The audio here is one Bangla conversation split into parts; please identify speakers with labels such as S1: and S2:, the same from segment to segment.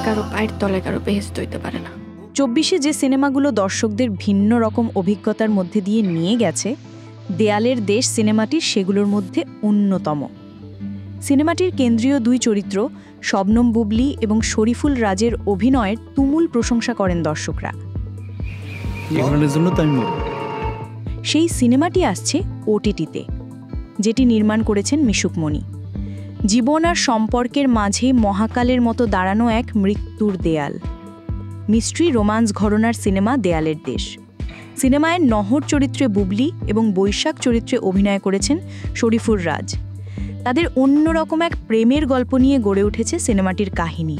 S1: কারো পায়ের তলায় কারো বেহেস্ত হইতে পারে না।
S2: 24-এ যে সিনেমাগুলো দর্শকদের ভিন্ন রকম অভিজ্ঞতার মধ্যে দিয়ে নিয়ে গেছে, দেয়ালের দেশ সিনেমাটি সেগুলোর মধ্যে অন্যতম। সিনেমাটির কেন্দ্রীয় দুই চরিত্র শবনম বুবলী এবং শরীফুল রাজের অভিনয়ের তুমুল প্রশংসা করেন দর্শকরা। সেই সিনেমাটি আসছে OTT-তে, যেটি নির্মাণ করেছেন মিশুক মনি। জীবন আর সম্পর্কের মাঝে মহাকালের মতো দাঁড়ানো এক মৃত্যুর দেয়াল। মিস্ট্রি রোমান্স ঘরানার সিনেমা দেয়ালের দেশ। সিনেমায় নহর চরিত্রে বুবলী এবং বৈশাখ চরিত্রে অভিনয় করেছেন শরীফুল রাজ। তাদের অন্যরকম এক প্রেমের গল্প নিয়ে গড়ে উঠেছে সিনেমাটির কাহিনী।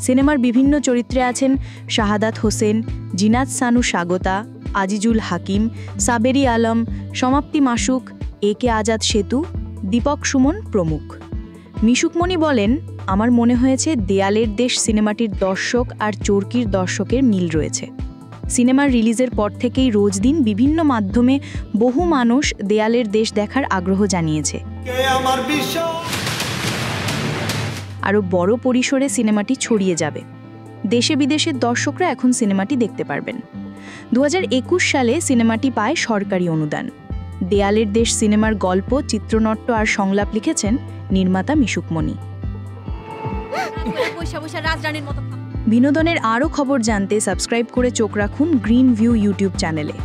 S2: সিনেমার বিভিন্ন চরিত্রে আছেন শাহাদাত হোসেন, জিনাত সানু স্বাগতা, আজিজুল হাকিম, সাবেরি আলম, সমাপ্তি মাসুক, AK আজাদ সেতু, দীপক সুমন প্রমুখ। মিশুক মনি বলেন, আমার মনে হয়েছে দেয়ালের দেশ সিনেমাটির দর্শক আর চরকির দর্শকের মিল রয়েছে। সিনেমার রিলিজের পর থেকেই রোজ দিন বিভিন্ন মাধ্যমে বহু মানুষ দেয়ালের দেশ দেখার আগ্রহ জানিয়েছে। আরও বড় পরিসরে সিনেমাটি ছড়িয়ে যাবে। দেশে বিদেশের দর্শকরা এখন সিনেমাটি দেখতে পারবেন। 2021 সালে সিনেমাটি পায় সরকারি অনুদান। দেয়ালের দেশ সিনেমার গল্প, চিত্রনাট্য আর সংলাপ লিখেছেন নির্মাতা মিশুক মনি। বিনোদনের আরও খবর জানতে সাবস্ক্রাইব করে চোখ রাখুন গ্রিন ভিউ ইউটিউব চ্যানেলে।